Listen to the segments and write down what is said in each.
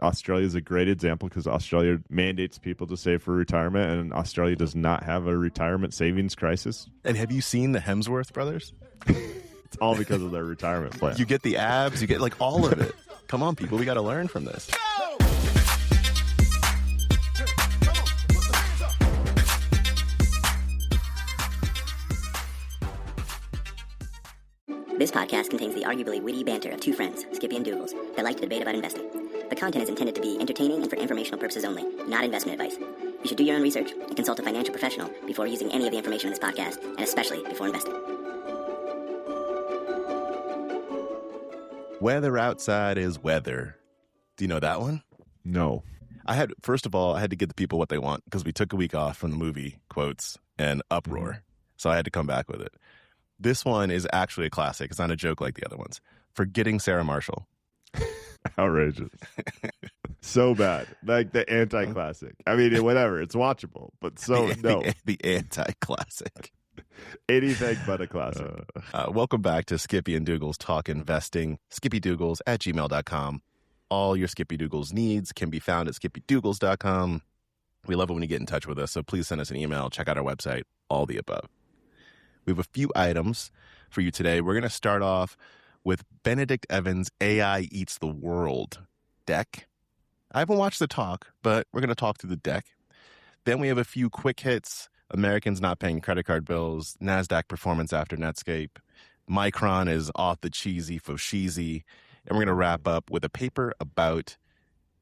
Australia is a great example because Australia mandates people to save for retirement, and Australia does not have a retirement savings crisis. And have you seen the Hemsworth brothers? It's all because of their retirement plan. You get the abs, you get like all of it. Come on, people, we got to learn from this. This podcast contains the arguably witty banter of two friends, Skippy and Doogles, that like to debate about investing. The content is intended to be entertaining and for informational purposes only, not investment advice. You should do your own research and consult a financial professional before using any of the information in this podcast, and especially before investing. Weather outside is weather. Do you know that one? No. First of all, I had to give the people what they want because we took a week off from the movie quotes and uproar. Mm-hmm. So I had to come back with it. This one is actually a classic. It's not a joke like the other ones. Forgetting Sarah Marshall. Outrageous. So bad. Like the anti-classic. I mean, whatever. It's watchable, but the anti-classic. Anything but a classic. Welcome back to Skippy and Doogles Talk Investing. SkippyDoogles@gmail.com. All your Skippy Doogles needs can be found at SkippyDoogles.com. We love it when you get in touch with us, so please send us an email. Check out our website. All the above. We have a few items for you today. We're going to start off with Benedict Evans' AI Eats the World deck. I haven't watched the talk, but we're going to talk through the deck. Then we have a few quick hits. Americans not paying credit card bills. NASDAQ performance after Netscape. Micron is off the cheesy for sheezy. And we're going to wrap up with a paper about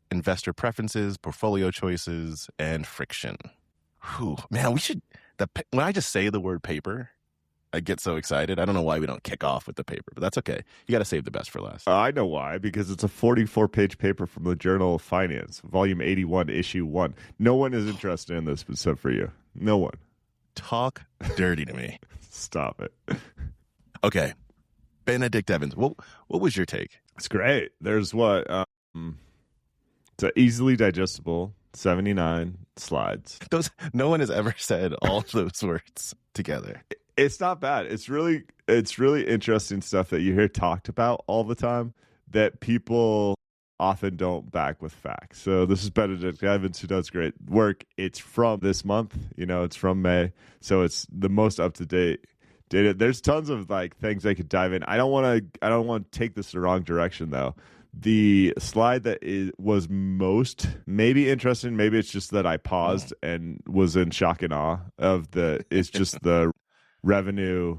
investor preferences, portfolio choices, and friction. Whew, man, when I just say the word paper, I get so excited. I don't know why we don't kick off with the paper, but that's okay. You got to save the best for last. I know why, because it's a 44-page paper from the Journal of Finance, volume 81, issue 1. No one is interested in this except for you. No one. Talk dirty to me. Stop it. Okay. Benedict Evans, what was your take? It's great. There's what? It's an easily digestible 79 slides. No one has ever said all of those words together. It's not bad. It's really interesting stuff that you hear talked about all the time that people often don't back with facts. So this is Benedict Evans, who does great work. It's from this month. It's from May. So it's the most up-to-date data. There's tons of things I could dive in. I don't want to take this the wrong direction though. The slide that was most maybe interesting, maybe it's just that I paused and was in shock and awe of it's just the revenue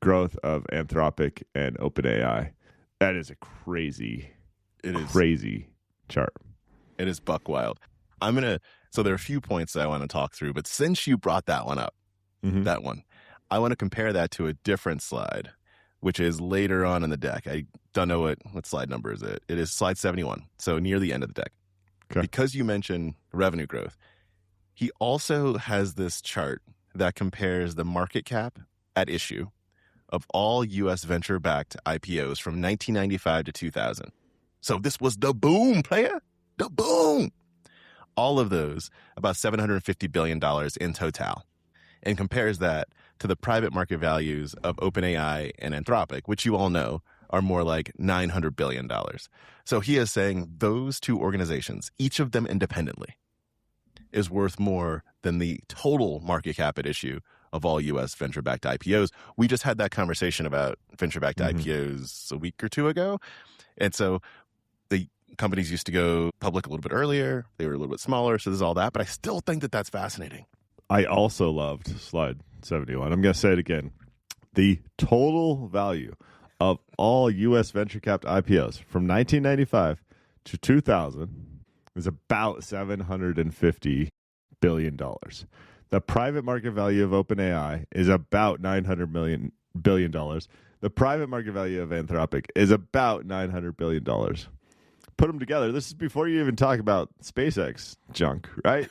growth of Anthropic and OpenAI. That is a crazy chart. It is buck wild. So there are a few points that I want to talk through, but since you brought that one up, that one, I want to compare that to a different slide, which is later on in the deck. I don't know what slide number is it. It is slide 71, so near the end of the deck. Okay. Because you mentioned revenue growth, he also has this chart that compares the market cap at issue of all U.S. venture-backed IPOs from 1995 to 2000. So this was the boom, player. The boom. All of those, about $750 billion in total, and compares that to the private market values of OpenAI and Anthropic, which you all know are more like $900 billion. So he is saying those two organizations, each of them independently, is worth more than the total market cap at issue of all U.S. venture-backed IPOs. We just had that conversation about venture-backed IPOs a week or two ago. And so the companies used to go public a little bit earlier. They were a little bit smaller, so there's all that. But I still think that that's fascinating. I also loved slide 71. I'm going to say it again. The total value of all U.S. venture-capped IPOs from 1995 to 2000 is about $750 billion. The private market value of OpenAI is about $900 billion. The private market value of Anthropic is about $900 billion. Put them together. This is before you even talk about SpaceX junk, right?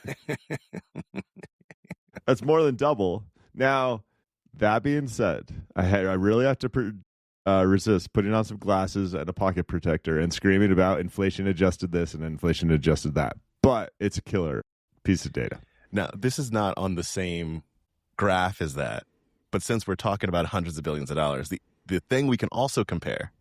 That's more than double. Now, that being said, I really have to resist putting on some glasses and a pocket protector and screaming about inflation adjusted this and inflation adjusted that. But it's a killer piece of data. Now, this is not on the same graph as that. But since we're talking about hundreds of billions of dollars, the thing we can also compare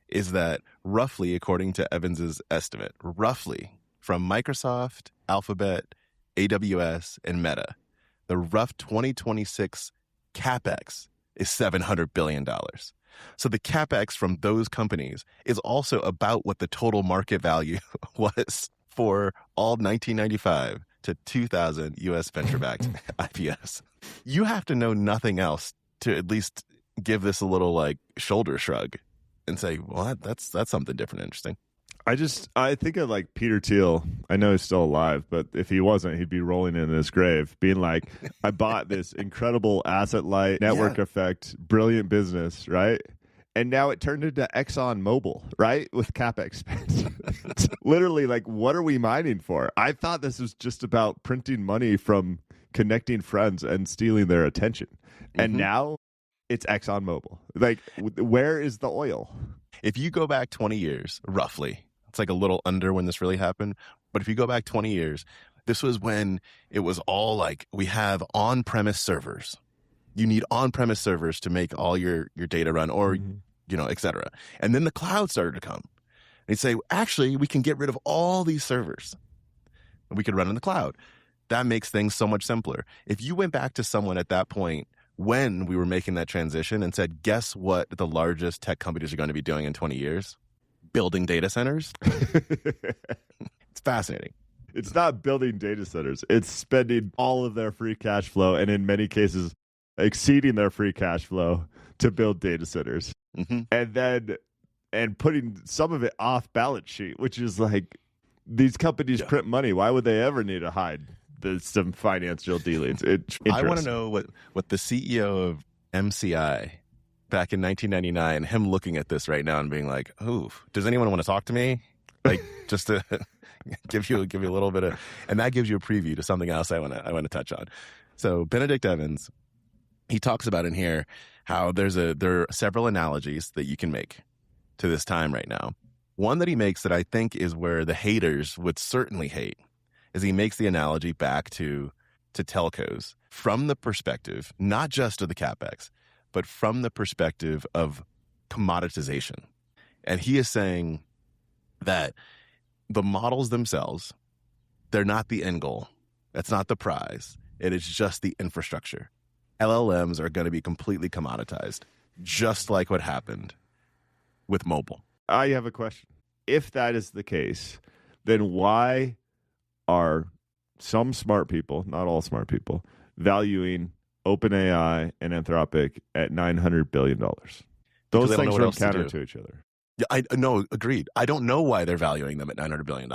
is that roughly, according to Evans's estimate, roughly from Microsoft, Alphabet, AWS, and Meta, the rough 2026 capex is $700 billion. So the capex from those companies is also about what the total market value was for all 1995 to 2000 U.S. venture-backed IPOs. You have to know nothing else to at least give this a little like shoulder shrug and say, well, that's something different and interesting. I think of like Peter Thiel. I know he's still alive, but if he wasn't, he'd be rolling in his grave, being like, I bought this incredible asset light network effect, brilliant business, right? And now it turned into Exxon Mobil, right? With capex spend. It's literally like, what are we mining for? I thought this was just about printing money from connecting friends and stealing their attention. And now it's Exxon Mobil. Like, where is the oil? If you go back 20 years, roughly, it's like a little under when this really happened. But if you go back 20 years, this was when it was all like, we have on-premise servers. You need on-premise servers to make all your data run or, et cetera. And then the cloud started to come. And they'd say, actually, we can get rid of all these servers. And we could run in the cloud. That makes things so much simpler. If you went back to someone at that point when we were making that transition and said, guess what the largest tech companies are going to be doing in 20 years? Building data centers. It's fascinating. It's not building data centers. It's spending all of their free cash flow, and in many cases, exceeding their free cash flow to build data centers. And putting some of it off balance sheet, which is like, these companies print money. Why would they ever need to hide some financial dealings? I want to know what the CEO of MCI back in 1999, him looking at this right now and being like, "Oh, does anyone want to talk to me?" Like, just to give you a little bit of, and that gives you a preview to something else I want to touch on. So Benedict Evans, he talks about in here how there are several analogies that you can make to this time right now. One that he makes that I think is where the haters would certainly hate is he makes the analogy back to telcos from the perspective, not just of the capex, but from the perspective of commoditization. And he is saying that the models themselves, they're not the end goal. That's not the prize. It is just the infrastructure. LLMs are going to be completely commoditized, just like what happened with mobile. I have a question. If that is the case, then why are some smart people, not all smart people, valuing OpenAI and Anthropic at $900 billion? Those things run counter to each other. Yeah, I know, agreed. I don't know why they're valuing them at $900 billion.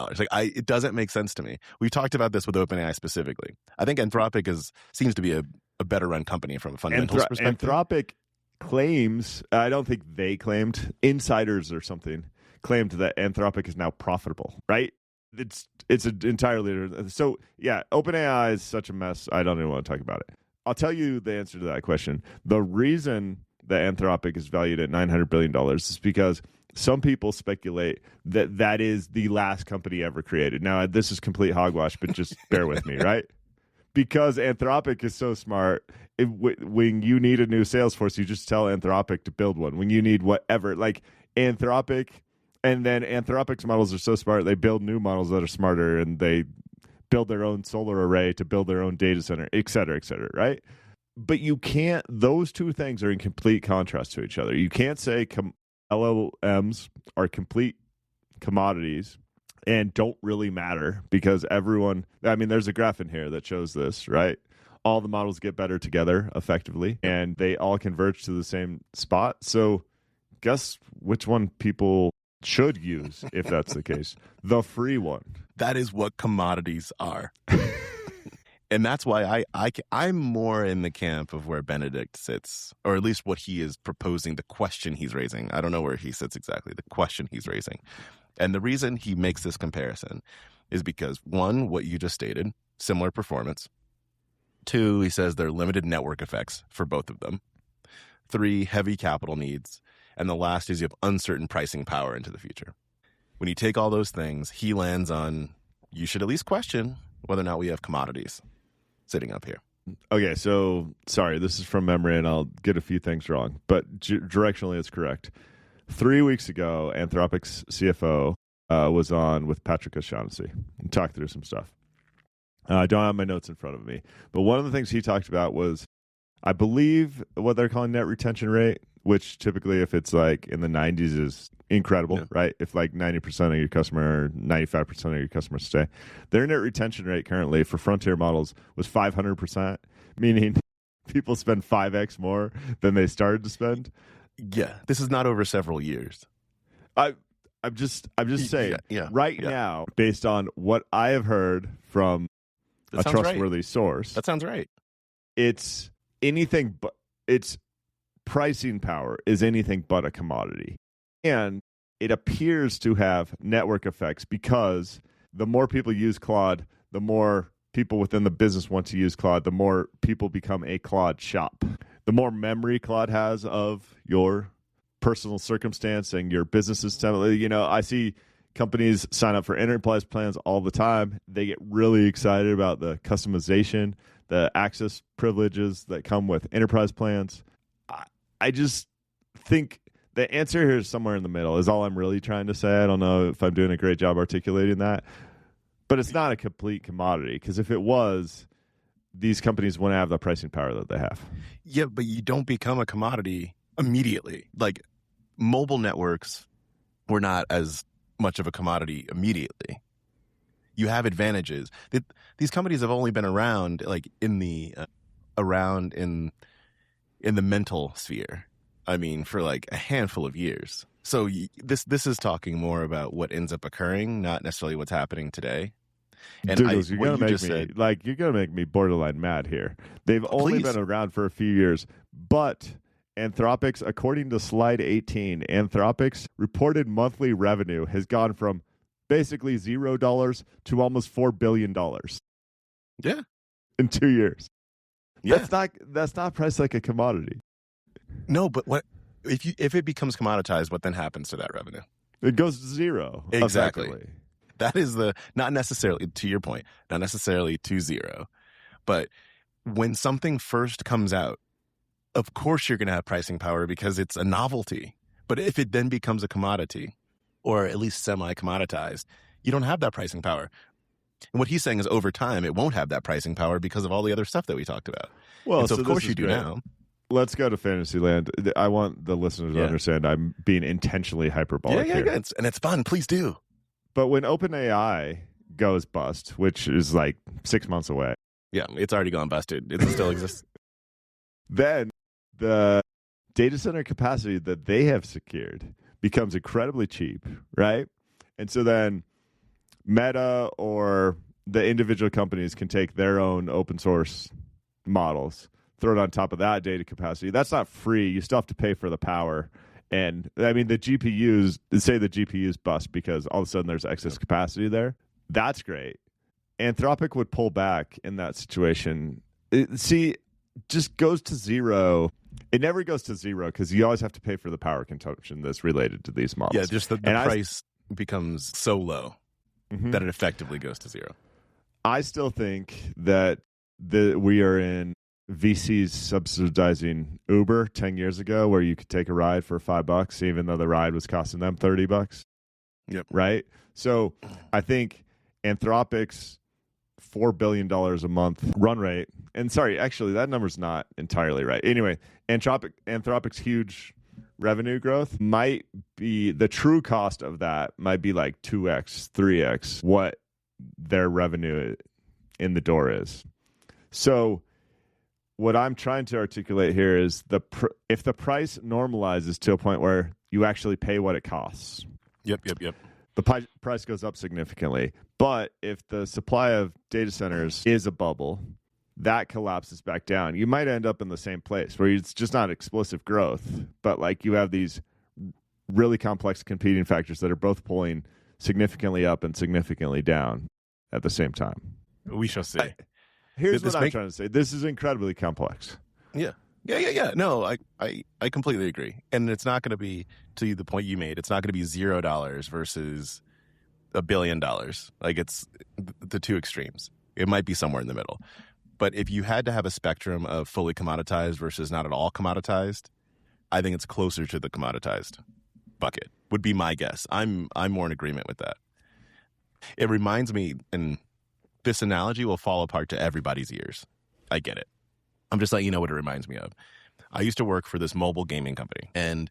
It doesn't make sense to me. We've talked about this with OpenAI specifically. I think Anthropic seems to be a better run company from a fundamentals perspective. Entropic claims, I don't think they claimed, insiders or something claimed that Anthropic is now profitable, right? It's entirely, so yeah, OpenAI is such a mess, I don't even want to talk about it. I'll tell you the answer to that question. The reason that Anthropic is valued at $900 billion is because some people speculate that that is the last company ever created. Now, this is complete hogwash, but just bear with me, right? Because Anthropic is so smart, when you need a new Salesforce, you just tell Anthropic to build one. When you need whatever, like Anthropic, and then Anthropic's models are so smart, they build new models that are smarter, and they build their own solar array to build their own data center, et cetera, right? But you can't, those two things are in complete contrast to each other. You can't say LLMs are complete commodities and don't really matter because everyone, I mean, there's a graph in here that shows this, right? All the models get better together effectively, and they all converge to the same spot. So guess which one people should use if that's the case? The free one. That is what commodities are. And that's why I'm more in the camp of where Benedict sits, or at least what he is proposing, the question he's raising. I don't know where he sits exactly, the question he's raising. And the reason he makes this comparison is because, one, what you just stated, similar performance. Two, he says there are limited network effects for both of them. Three, heavy capital needs. And the last is you have uncertain pricing power into the future. When you take all those things, he lands on, you should at least question whether or not we have commodities sitting up here. Okay, so sorry, this is from memory, and I'll get a few things wrong, but directionally it's correct. 3 weeks ago, Anthropic's CFO was on with Patrick O'Shaughnessy and talked through some stuff. I don't have my notes in front of me, but one of the things he talked about was, I believe, what they're calling net retention rate, which typically, if it's like in the 90s, is incredible, right? If like 90% of your customer, 95% of your customers stay. Their net retention rate currently for frontier models was 500%, meaning people spend 5x more than they started to spend. Yeah, this is not over several years. I'm just saying, now, based on what I have heard from a trustworthy source, that sounds right. It's anything but, it's pricing power is anything but a commodity. And it appears to have network effects because the more people use Claude, the more people within the business want to use Claude, the more people become a Claude shop. The more memory Claude has of your personal circumstance and your business's, I see companies sign up for enterprise plans all the time. They get really excited about the customization, the access privileges that come with enterprise plans. I just think the answer here is somewhere in the middle, is all I'm really trying to say. I don't know if I'm doing a great job articulating that, but it's not a complete commodity, because if it was, these companies wouldn't have the pricing power that they have. Yeah, but you don't become a commodity immediately. Like, mobile networks were not as much of a commodity immediately. You have advantages. These companies have only been around, like, in the mental sphere. I mean, for like a handful of years. So this is talking more about what ends up occurring, not necessarily what's happening today. And Doogles, you're gonna make me borderline mad here. They've only been around for a few years, but Anthropic's, according to slide 18, Anthropic's reported monthly revenue has gone from basically $0 to almost $4 billion. Yeah, in 2 years. Yeah, that's not priced like a commodity. No, but what if it becomes commoditized? What then happens to that revenue? It goes to zero. Exactly. Effectively. That is not necessarily, to your point, not necessarily to zero, but when something first comes out, of course you're going to have pricing power because it's a novelty. But if it then becomes a commodity, or at least semi-commoditized, you don't have that pricing power. And what he's saying is, over time, it won't have that pricing power because of all the other stuff that we talked about. Well, and so of course you do now. Let's go to Fantasyland. I want the listeners to understand I'm being intentionally hyperbolic here. Yeah, and it's fun. Please do. But when OpenAI goes bust, which is like 6 months away. Yeah, it's already gone busted. It still exists. Then the data center capacity that they have secured becomes incredibly cheap, right? And so then Meta or the individual companies can take their own open source models, throw it on top of that data capacity. That's not free. You still have to pay for the power. And I mean, the GPUs bust because all of a sudden there's excess capacity there. That's great. Anthropic would pull back in that situation. Just goes to zero. It never goes to zero because you always have to pay for the power consumption that's related to these models. Yeah, just the price becomes so low that it effectively goes to zero. I still think that we are in VCs subsidizing Uber 10 years ago, where you could take a ride for $5, even though the ride was costing them $30. Yep. Right? So I think Anthropic's $4 billion a month run rate, and sorry, actually, that number's not entirely right. Anyway, Anthropic's huge revenue growth might be, the true cost of that might be like 2x, 3x what their revenue in the door is. So what I'm trying to articulate here is if the price normalizes to a point where you actually pay what it costs. Yep. The price goes up significantly. But if the supply of data centers is a bubble, that collapses back down. You might end up in the same place where it's just not explosive growth, but like you have these really complex competing factors that are both pulling significantly up and significantly down at the same time. We shall see. Here's what I'm trying to say. This is incredibly complex. Yeah. No, I completely agree. And it's not going to be, to the point you made, it's not going to be $0 versus $1 billion. Like, it's the two extremes. It might be somewhere in the middle. But if you had to have a spectrum of fully commoditized versus not at all commoditized, I think it's closer to the commoditized. bucket would be my guess. I'm more in agreement with that. It reminds me, and this analogy will fall apart to everybody's ears. I get it. I'm just letting you know what it reminds me of. I used to work for this mobile gaming company, and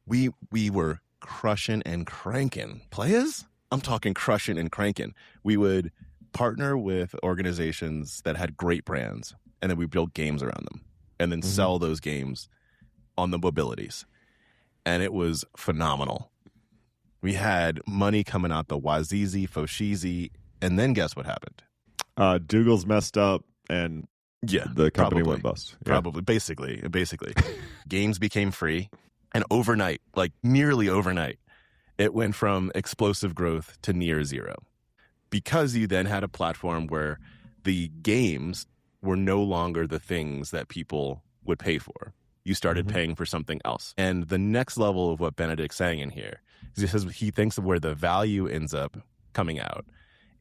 we were crushing and cranking players. I'm talking crushing and cranking. We would partner with organizations that had great brands, and then we build games around them, and then sell those games on the mobilities. And it was phenomenal. We had money coming out the wazizi, foshizi, and then guess what happened? Doogles messed up, and the company went bust. Probably, basically. Games became free, and overnight, like nearly overnight, it went from explosive growth to near zero. Because you then had a platform where the games were no longer the things that people would pay for. You started paying for something else. And the next level of what Benedict's saying in here is he thinks of where the value ends up coming out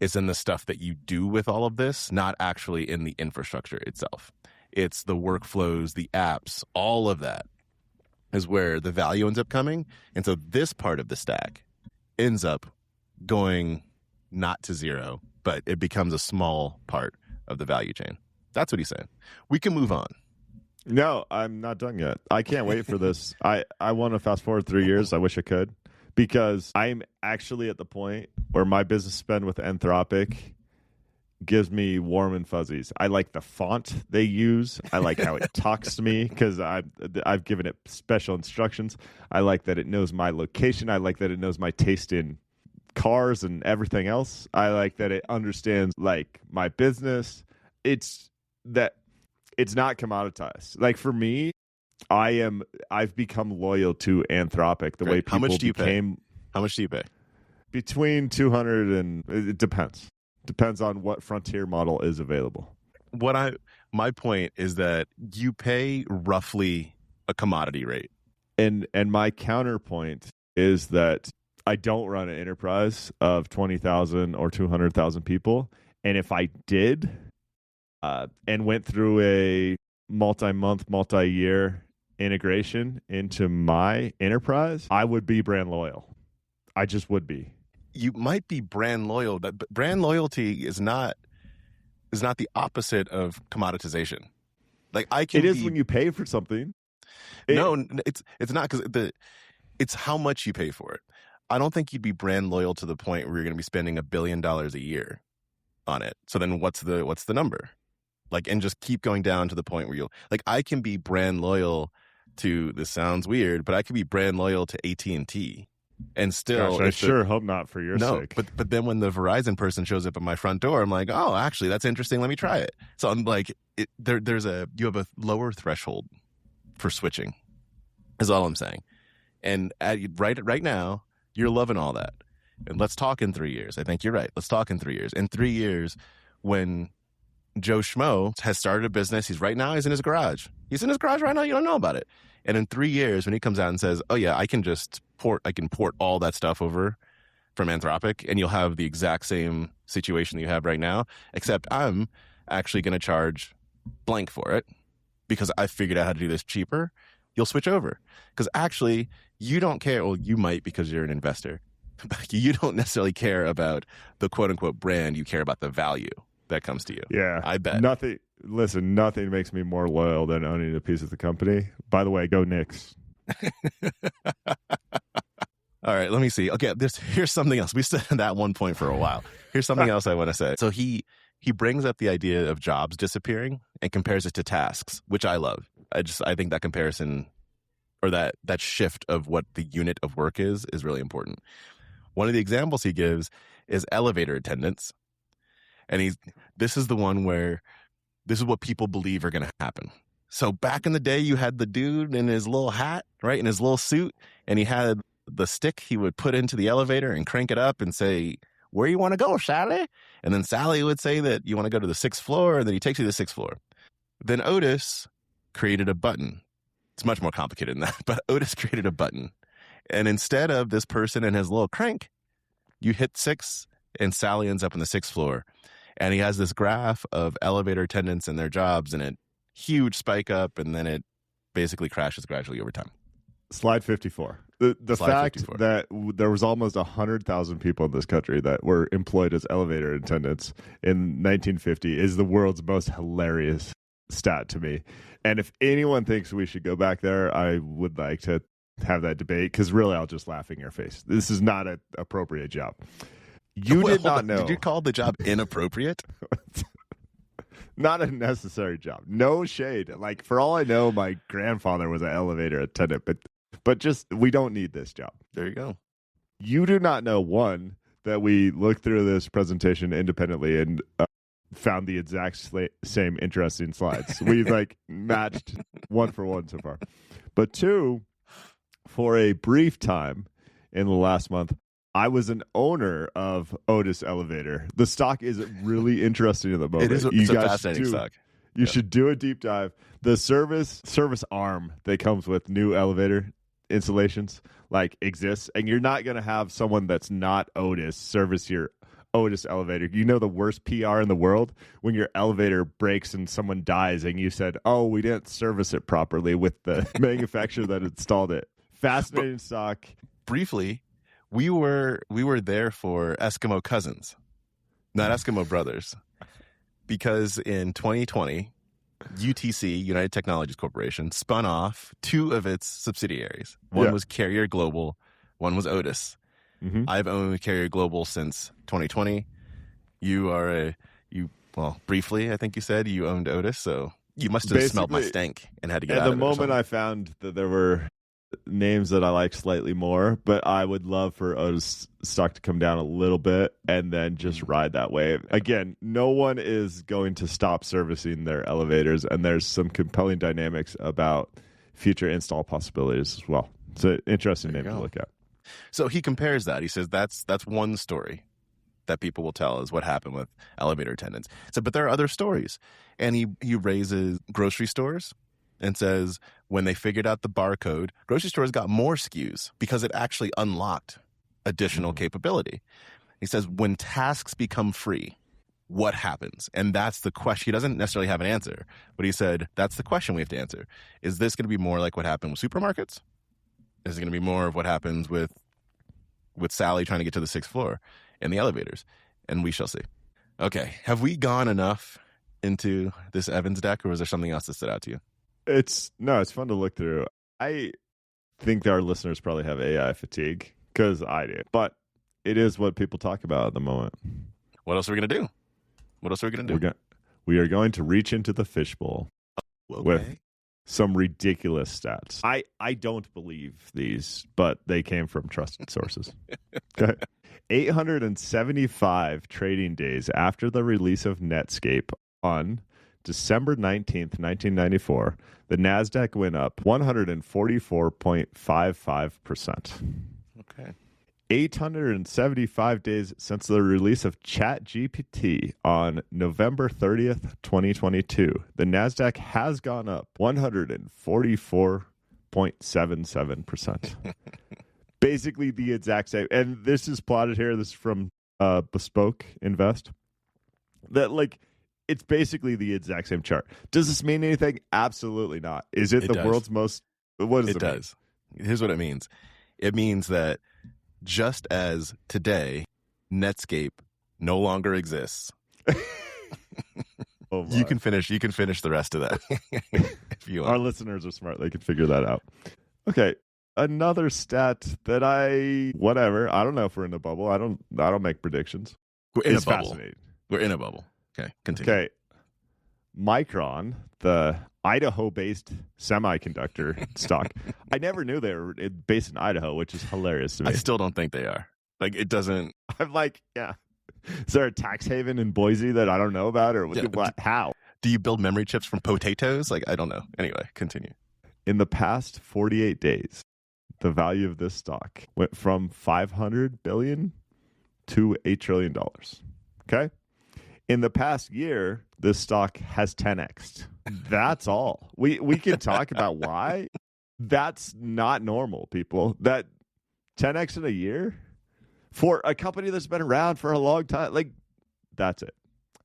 is in the stuff that you do with all of this, not actually in the infrastructure itself. It's the workflows, the apps, all of that is where the value ends up coming. And so this part of the stack ends up going not to zero, but it becomes a small part of the value chain. That's what he's saying. We can move on. No, I'm not done yet. I can't wait for this. I want to fast forward 3 years. I wish I could, because I'm actually at the point where my business spend with Anthropic gives me warm and fuzzies. I like the font they use. I like how it talks to me because I've given it special instructions. I like that it knows my location. I like that it knows my taste in cars and everything else. I like that it understands like my business. It's not commoditized. Like for me, I've become loyal to Anthropic the way people How much do you became. pay? How much do you pay? Between 200 and it depends. Depends on what frontier model is available. My point is that you pay roughly a commodity rate. And my counterpoint is that I don't run an enterprise of 20,000 or 200,000 people. And if I did and went through a multi-month, multi-year integration into my enterprise, I would be brand loyal. I just would be. You might be brand loyal, but brand loyalty is not the opposite of commoditization. Like it is when you pay for something. No, it's not, because it's how much you pay for it. I don't think you'd be brand loyal to the point where you're going to be spending $1 billion a year on it. So then what's the number? Like, and just keep going down to the point where you'll, like, I can be brand loyal to, this sounds weird, but I could be brand loyal to AT&T. And still, gosh, I sure hope not for your sake. But then when the Verizon person shows up at my front door, I'm like, oh, actually, that's interesting. Let me try it. So I'm like, you have a lower threshold for switching, is all I'm saying. And right now, you're loving all that. And let's talk in 3 years. I think you're right. Let's talk in 3 years. In 3 years, when Joe Schmo has started a business, he's in his garage. He's in his garage right now. You don't know about it. And in 3 years, when he comes out and says, oh yeah, I can port all that stuff over from Anthropic, and you'll have the exact same situation that you have right now, except I'm actually going to charge blank for it because I figured out how to do this cheaper. You'll switch over because actually you don't care. Well, you might because you're an investor. But you don't necessarily care about the quote unquote brand. You care about the value that comes to you. Yeah. I bet. Nothing makes me more loyal than owning a piece of the company. By the way, go Knicks. All right, let me see. Okay, here's something else. We stood at that one point for a while. Here's something else I want to say. So he brings up the idea of jobs disappearing and compares it to tasks, which I love. I think that comparison, or that shift of what the unit of work is really important. One of the examples he gives is elevator attendants. And this is the one where this is what people believe are going to happen. So back in the day, you had the dude in his little hat, right, in his little suit, and he had the stick he would put into the elevator and crank it up and say, where you want to go, Sally? And then Sally would say that you want to go to the 6th floor, and then he takes you to the 6th floor. Then Otis created a button. It's much more complicated than that, but Otis created a button. And instead of this person and his little crank, you hit 6, and Sally ends up on the 6th floor. And he has this graph of elevator attendants and their jobs, and it huge spike up, and then it basically crashes gradually over time. Slide 54. The Slide fact 54. that there was almost 100,000 people in this country that were employed as elevator attendants in 1950 is the world's most hilarious stat to me. And if anyone thinks we should go back there, I would like to have that debate, because really I'll just laugh in your face. This is not an appropriate job. You did not know. Did you call the job inappropriate? Not a necessary job. No shade. Like, for all I know, my grandfather was an elevator attendant, but just, we don't need this job. There you go. You do not know, one, that we looked through this presentation independently and found the exact same interesting slides. We've like matched one for one so far. But two, for a brief time in the last month, I was an owner of Otis Elevator. The stock is really interesting at the moment. It's a fascinating stock. You should do a deep dive. The service arm that comes with new elevator installations like exists, and you're not going to have someone that's not Otis service your Otis elevator. You know the worst PR in the world when your elevator breaks and someone dies and you said, "Oh, we didn't service it properly with the manufacturer that installed it." Fascinating stock. Briefly, we were there for Eskimo cousins, not Eskimo brothers, because in 2020, UTC, United Technologies Corporation, spun off two of its subsidiaries. One was Carrier Global, one was Otis. Mm-hmm. I've owned Carrier Global since 2020. Briefly, I think you said you owned Otis, so you must have smelled my stank and had to get out of it. At the moment I found that there were names that I like slightly more, but I would love for Otis stock to come down a little bit and then just ride that wave. Again, no one is going to stop servicing their elevators, and there's some compelling dynamics about future install possibilities as well. It's an interesting name to look at. So he compares that. He says that's one story that people will tell is what happened with elevator attendants. So, but there are other stories. And he raises grocery stores and says when they figured out the barcode, grocery stores got more SKUs because it actually unlocked additional capability. He says when tasks become free, what happens? And that's the question. He doesn't necessarily have an answer, but he said that's the question we have to answer. Is this going to be more like what happened with supermarkets? Is it going to be more of what happens with Sally trying to get to the 6th floor in the elevators? And we shall see. Okay. Have we gone enough into this Evans deck, or is there something else that stood out to you? It's fun to look through. I think our listeners probably have AI fatigue, because I do. But it is what people talk about at the moment. What else are we going to do? We are going to reach into the fishbowl with some ridiculous stats. I don't believe these, but they came from trusted sources. Okay. 875 trading days after the release of Netscape on December 19th, 1994, the NASDAQ went up 144.55%. Okay. 875 days since the release of ChatGPT on November 30th, 2022, the NASDAQ has gone up 144.77%. Basically the exact same. And this is plotted here. This is from Bespoke Invest. That, like, it's basically the exact same chart. Does this mean anything? Absolutely not. Is it the world's most... What does it mean? Does. Here's what it means. It means that just as today, Netscape no longer exists. You can finish the rest of that if you want. Our listeners are smart. They can figure that out. Okay. Another stat that I don't know if we're in a bubble. I don't make predictions. We're in a bubble. Fascinating. We're in a bubble. Okay, continue. Okay. Micron, the Idaho-based semiconductor stock. I never knew they were based in Idaho, which is hilarious to me. I still don't think they are. Like, it doesn't... I'm like, yeah. Is there a tax haven in Boise that I don't know about? Or what? How? Do you build memory chips from potatoes? Like, I don't know. Anyway, continue. In the past 48 days, the value of this stock went from $500 billion to $8 trillion. Okay? In the past year, this stock has 10x'd. That's all. We can talk about why. That's not normal, people. That 10x in a year for a company that's been around for a long time. Like, that's it.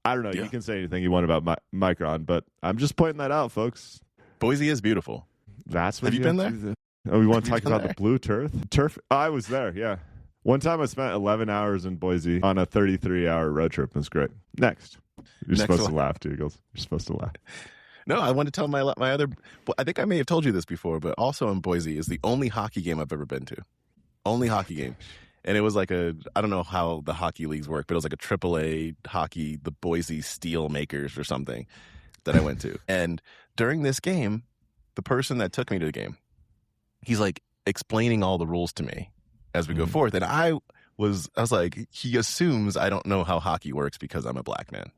I don't know. Yeah. You can say anything you want about Micron, but I'm just pointing that out, folks. Boise is beautiful. That's what have you been there? Oh, we want to talk about the blue turf? I was there, yeah. One time I spent 11 hours in Boise on a 33-hour road trip. It was great. Next. You're supposed to laugh, Doogles. You're supposed to laugh. No, I want to tell my other... I think I may have told you this before, but also in Boise is the only hockey game I've ever been to. Only hockey game. And it was like I don't know how the hockey leagues work, but it was like a AAA hockey, the Boise Steel Makers or something that I went to. And during this game, the person that took me to the game, he's like explaining all the rules to me as we go forth. And I was like, he assumes I don't know how hockey works because I'm a black man.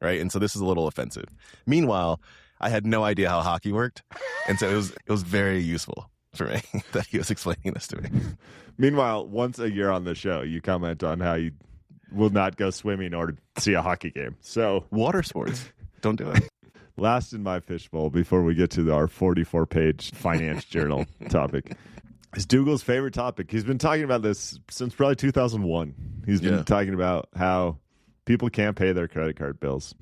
Right. And so this is a little offensive. Meanwhile, I had no idea how hockey worked. And so it was very useful for me that he was explaining this to me. Meanwhile, once a year on the show, you comment on how you will not go swimming or see a hockey game. So water sports, don't do it. Last in my fishbowl before we get to our 44-page finance journal topic is Doogle's favorite topic. He's been talking about this since probably 2001. He's been talking about how people can't pay their credit card bills.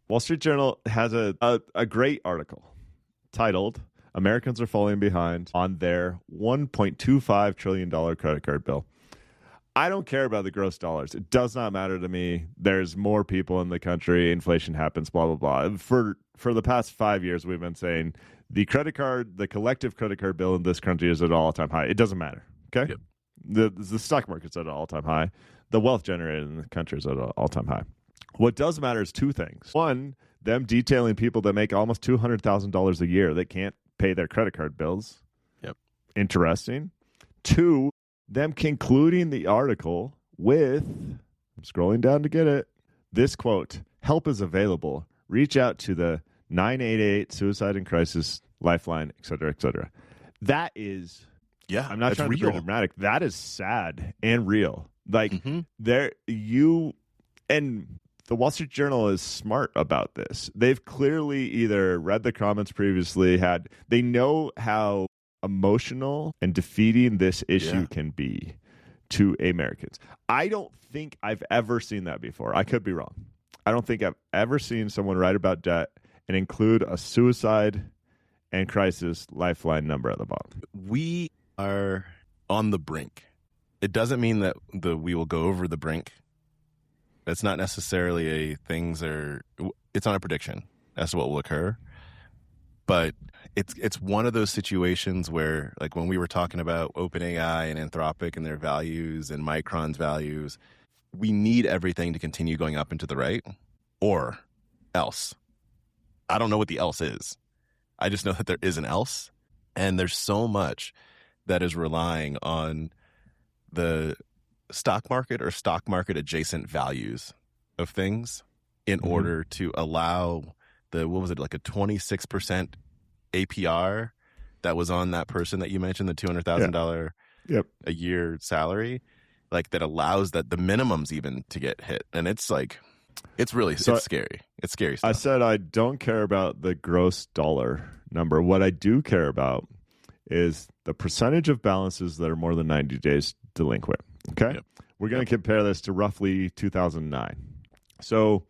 Wall Street Journal has a great article titled Americans are falling behind on their $1.25 trillion credit card bill. I don't care about the gross dollars. It does not matter to me. There's more people in the country. Inflation happens, blah, blah, blah. For the past 5 years, we've been saying the collective credit card bill in this country is at an all-time high. It doesn't matter, okay? Yep. The stock market's at an all-time high. The wealth generated in the country is at an all-time high. What does matter is two things. One, them detailing people that make almost $200,000 a year that can't pay their credit card bills. Yep. Interesting. Two, them concluding the article with, I'm scrolling down to get it, this quote, help is available. Reach out to the 988 Suicide and Crisis Lifeline, et cetera, et cetera. That is, I'm not trying to be dramatic. That is sad and real. Like, and the Wall Street Journal is smart about this. They've clearly either read the comments previously, they know how emotional and defeating this issue can be to Americans. I don't think I've ever seen that before. I could be wrong. I don't think I've ever seen someone write about debt and include a suicide and crisis lifeline number at the bottom. We are on the brink. It doesn't mean that we will go over the brink. It's not necessarily it's not a prediction as to what will occur. But it's one of those situations where, like when we were talking about OpenAI and Anthropic and their values and Micron's values, we need everything to continue going up and to the right, or else. I don't know what the else is. I just know that there is an else, and there's so much that is relying on the stock market or stock market adjacent values of things in order to allow like a 26% APR that was on that person that you mentioned, the $200,000 a year salary, like that allows that the minimums even to get hit. And it's like, it's scary. It's scary stuff. I said I don't care about the gross dollar number. What I do care about is the percentage of balances that are more than 90 days delinquent. Okay? Yep. We're going to compare this to roughly 2009. So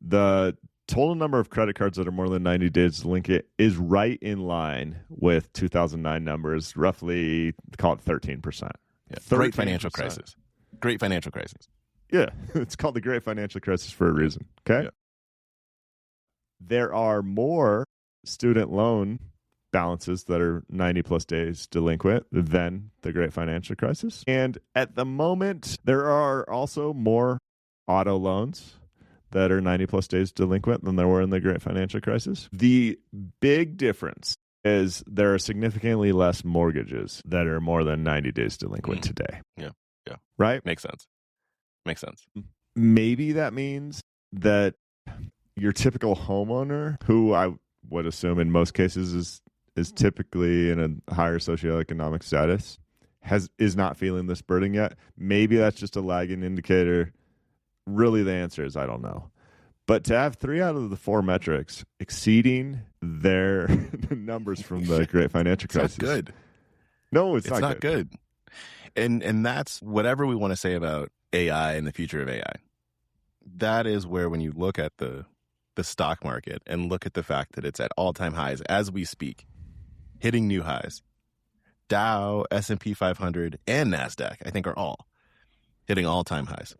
the total number of credit cards that are more than 90 days delinquent is right in line with 2009 numbers, roughly, call it 13%. Yeah. 13%. Great financial crisis. Great financial crisis. Yeah, it's called the Great Financial Crisis for a reason, okay? Yeah. There are more student loan balances that are 90-plus days delinquent than the Great Financial Crisis. And at the moment, there are also more auto loans that are 90-plus days delinquent than there were in the Great Financial Crisis. The big difference is there are significantly less mortgages that are more than 90 days delinquent today. Yeah. Right? Makes sense. Maybe that means that your typical homeowner, who I would assume in most cases is typically in a higher socioeconomic status, is not feeling this burden yet. Maybe that's just a lagging indicator. Really, the answer is I don't know. But to have 3 out of the 4 metrics exceeding their numbers from the Great Financial Crisis. It's not good. No, it's not good. And that's whatever we want to say about AI and the future of AI. That is where, when you look at the stock market and look at the fact that it's at all-time highs as we speak, hitting new highs, Dow, S&P 500, and NASDAQ, I think, are all hitting all-time highs.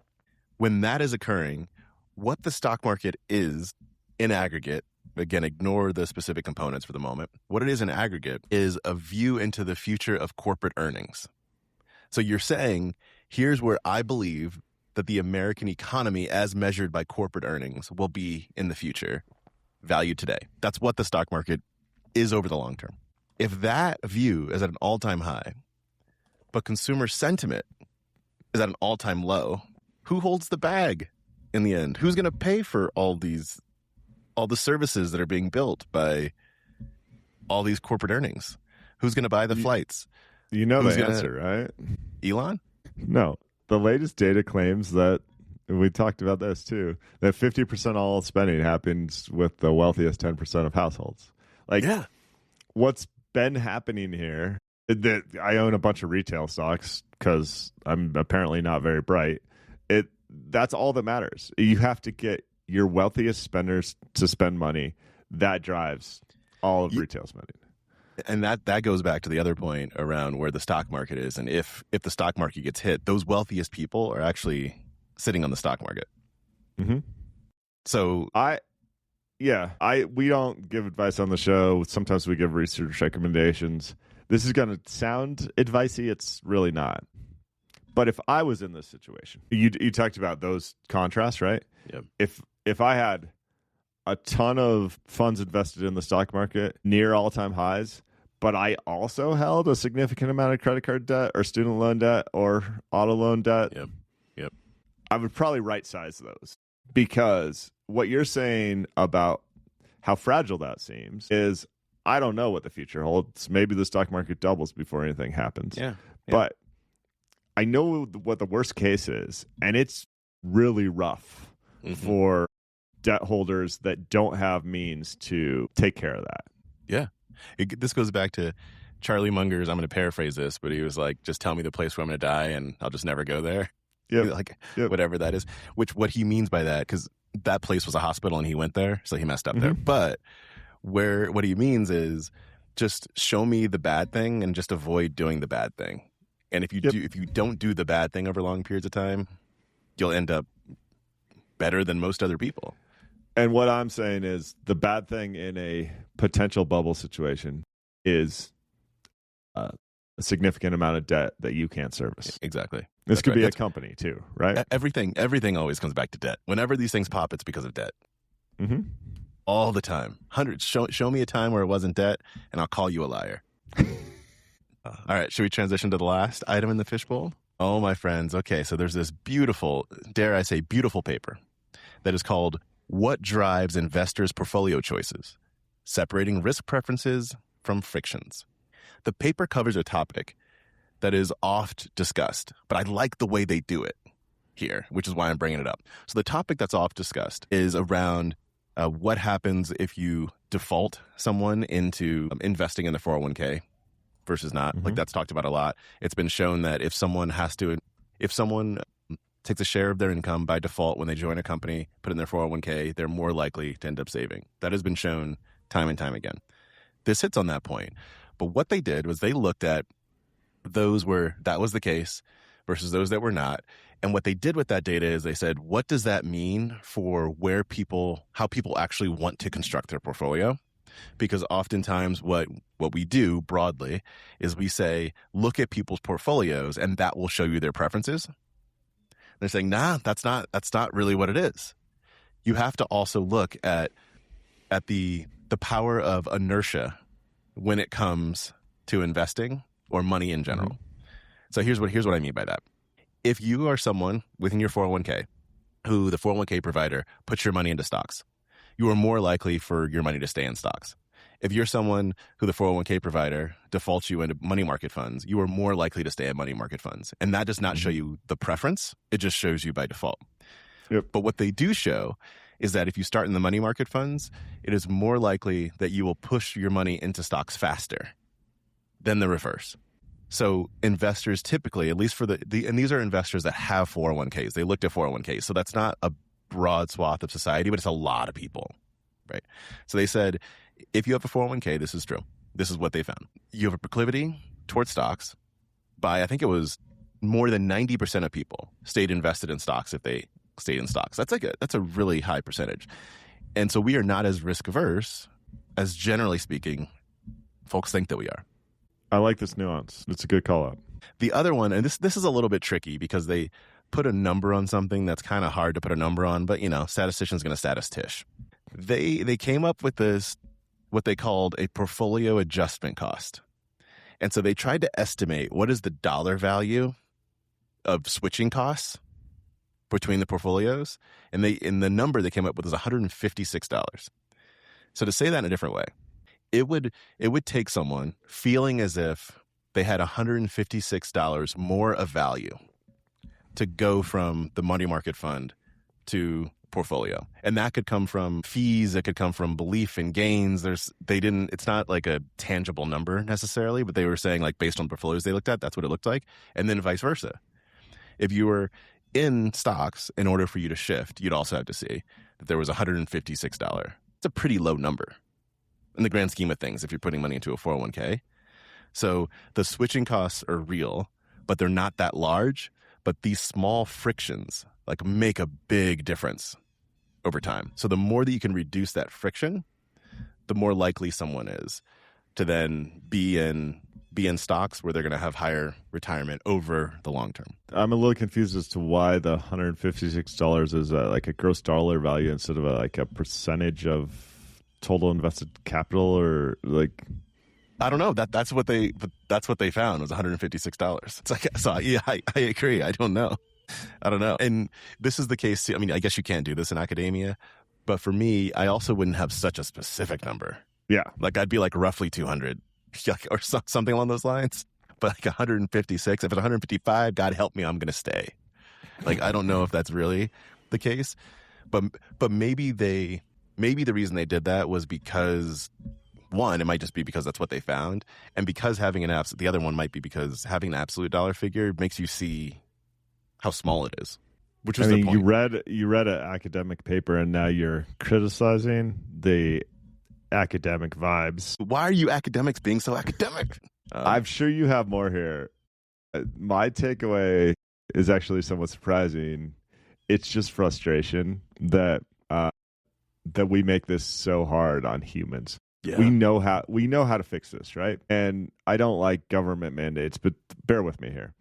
When that is occurring, what the stock market is in aggregate, again, ignore the specific components for the moment. What it is in aggregate is a view into the future of corporate earnings. So you're saying, here's where I believe that the American economy, as measured by corporate earnings, will be in the future, valued today. That's what the stock market is over the long term. If that view is at an all-time high, but consumer sentiment is at an all-time low, who holds the bag in the end? Who's going to pay for all the services that are being built by all these corporate earnings? Who's going to buy the flights? You know the answer, right? Elon? No. The latest data claims that, we talked about this too, that 50% of all spending happens with the wealthiest 10% of households. Like, yeah. What's been happening here, that I own a bunch of retail stocks because I'm apparently not very bright. That's all that matters. You have to get your wealthiest spenders to spend money. That drives all of retail spending. And that goes back to the other point around where the stock market is. And if the stock market gets hit, those wealthiest people are actually sitting on the stock market. Mm-hmm. So we don't give advice on the show. Sometimes we give research recommendations. This is going to sound advicey. It's really not. But if I was in this situation, you talked about those contrasts, right? Yeah. If I had a ton of funds invested in the stock market near all-time highs, but I also held a significant amount of credit card debt or student loan debt or auto loan debt, Yep. I would probably right-size those, because what you're saying about how fragile that seems is, I don't know what the future holds. Maybe the stock market doubles before anything happens. Yeah. But I know what the worst case is, and it's really rough for debt holders that don't have means to take care of that. Yeah. This goes back to Charlie Munger's, I'm going to paraphrase this, but he was like, just tell me the place where I'm going to die and I'll just never go there. Yeah. Whatever that is, what he means by that, because that place was a hospital and he went there, so he messed up there. But what he means is, just show me the bad thing and just avoid doing the bad thing. And if you don't do the bad thing over long periods of time, you'll end up better than most other people. And what I'm saying is, the bad thing in a potential bubble situation is a significant amount of debt that you can't service. Exactly. This could be a company too, right? Everything always comes back to debt. Whenever these things pop, it's because of debt. Mm-hmm. All the time. Hundreds. Show me a time where it wasn't debt, and I'll call you a liar. All right, should we transition to the last item in the fishbowl? Oh, my friends. Okay, so there's this beautiful, dare I say, beautiful paper that is called What Drives Investors' Portfolio Choices? Separating Risk Preferences from Frictions. The paper covers a topic that is oft discussed, but I like the way they do it here, which is why I'm bringing it up. So the topic that's oft discussed is around what happens if you default someone into investing in the 401k versus not. Like, that's talked about a lot. It's been shown that if someone takes a share of their income by default when they join a company, put in their 401k, they're more likely to end up saving. That has been shown time and time again. This hits on that point. But what they did was they looked at those where that was the case versus those that were not. And what they did with that data is they said, what does that mean for how people actually want to construct their portfolio? Because oftentimes what we do broadly is we say, look at people's portfolios and that will show you their preferences. They're saying, nah, that's not really what it is. You have to also look at the power of inertia when it comes to investing or money in general. So here's what I mean by that. If you are someone within your 401k who the 401k provider puts your money into stocks, you are more likely for your money to stay in stocks. If you're someone who the 401k provider defaults you into money market funds, you are more likely to stay in money market funds. And that does not show you the preference. It just shows you by default. Yep. But what they do show is that if you start in the money market funds, it is more likely that you will push your money into stocks faster than the reverse. So investors typically, at least for and these are investors that have 401ks. They looked at 401ks. So that's not a broad swath of society, but it's a lot of people, right? So they said, if you have a 401k, this is true. This is what they found. You have a proclivity towards stocks by, I think it was more than 90% of people stayed invested in stocks if they stayed in stocks. That's a really high percentage. And so we are not as risk averse as, generally speaking, folks think that we are. I like this nuance. It's a good call out. The other one, and this is a little bit tricky because they put a number on something that's kind of hard to put a number on, but statistician's going to statistician. They came up with this, what they called a portfolio adjustment cost. And so they tried to estimate what is the dollar value of switching costs between the portfolios. And the number they came up with was $156. So to say that in a different way, it would take someone feeling as if they had $156 more of value to go from the money market fund to portfolio. And that could come from fees, it could come from belief in gains. It's not like a tangible number necessarily, but they were saying, like, based on the portfolios they looked at, that's what it looked like. And then vice versa. If you were in stocks, in order for you to shift, you'd also have to see that there was $156. It's a pretty low number in the grand scheme of things if you're putting money into a 401k. So the switching costs are real, but they're not that large. But these small frictions like make a big difference over time. So the more that you can reduce that friction, the more likely someone is to then be in stocks where they're going to have higher retirement over the long term. I'm a little confused as to why the $156 is like a gross dollar value instead of like a percentage of total invested capital, or like, I don't know. That's what they found was $156. It's like, so yeah, I agree. I don't know. And this is the case too. I mean, I guess you can't do this in academia, but for me, I also wouldn't have such a specific number. Yeah. Like I'd be like roughly 200 or something along those lines, but like 156, if it's 155, God help me, I'm going to stay. Like, I don't know if that's really the case, but maybe the reason they did that was because, one, it might just be because that's what they found. And because having the other one might be because having an absolute dollar figure makes you see how small it is, which was the point. You read an academic paper and now you're criticizing the academic vibes. Why are you academics being so academic? I'm sure you have more here. My takeaway is actually somewhat surprising. It's just frustration that we make this so hard on humans. Yeah. We know how to fix this, right? And I don't like government mandates, but bear with me here.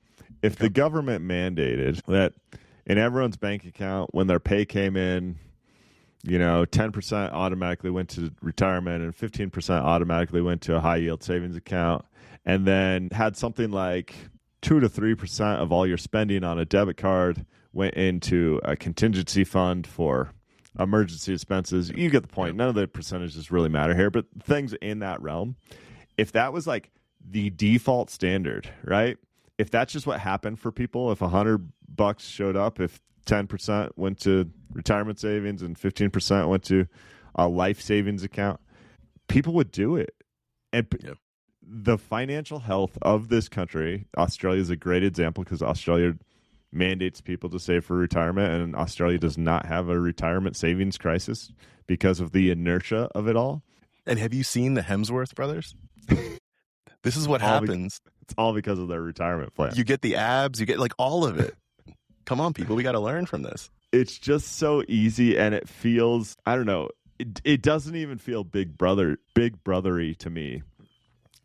If the government mandated that in everyone's bank account, when their pay came in, 10% automatically went to retirement and 15% automatically went to a high yield savings account, and then had something like 2 to 3% of all your spending on a debit card went into a contingency fund for emergency expenses. You get the point. None of the percentages really matter here, but things in that realm. If that was like the default standard, right? If that's just what happened for people, if $100 showed up, if 10% went to retirement savings and 15% went to a life savings account, people would do it. And the financial health of this country, Australia is a great example because Australia mandates people to save for retirement, and Australia does not have a retirement savings crisis because of the inertia of it all. And have you seen the Hemsworth brothers? This is what happens. It's all because of their retirement plan. You get the abs, you get like all of it. Come on, people, we got to learn from this. It's just so easy, and it feels, I don't know, it doesn't even feel big brothery to me.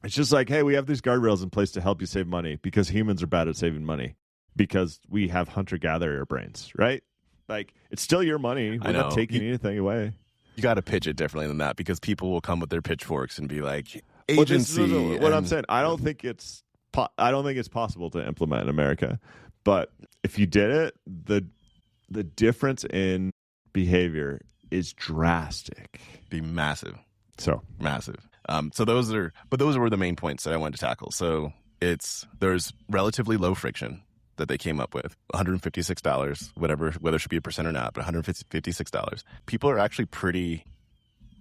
It's just like, hey, we have these guardrails in place to help you save money because humans are bad at saving money because we have hunter-gatherer brains, right? Like, it's still your money. We're not taking anything away. You got to pitch it differently than that because people will come with their pitchforks and be like, agency. What I'm saying, I don't think it's possible to implement in America. But if you did it, the difference in behavior is drastic. Be massive. So massive. So those were the main points that I wanted to tackle. So there's relatively low friction that they came up with, $156, whether it should be a percent or not, but $156. People are actually pretty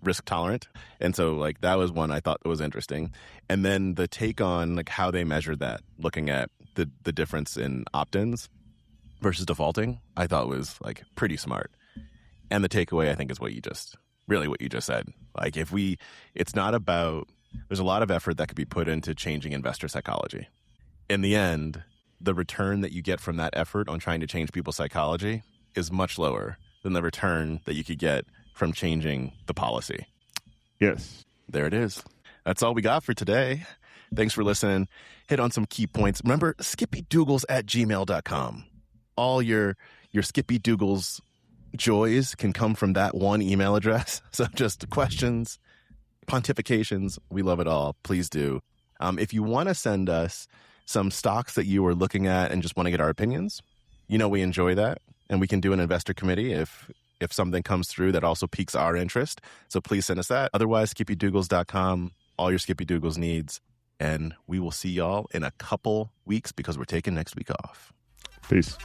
risk tolerant. And so like that was one I thought was interesting. And then the take on like how they measured that, looking at the difference in opt-ins versus defaulting, I thought was like pretty smart. And the takeaway I think is what you just said. Like it's not about There's a lot of effort that could be put into changing investor psychology. In the end, the return that you get from that effort on trying to change people's psychology is much lower than the return that you could get from changing the policy. Yes. There it is. That's all we got for today. Thanks for listening. Hit on some key points. Remember, skippydoogles@gmail.com. All your Skippy Doogles joys can come from that one email address. So just questions, pontifications, we love it all. Please do. If you want to send us some stocks that you are looking at and just want to get our opinions, we enjoy that. And we can do an investor committee if something comes through that also piques our interest. So please send us that. Otherwise, skippydoogles.com, all your Skippy Doogles needs. And we will see y'all in a couple weeks because we're taking next week off. Peace.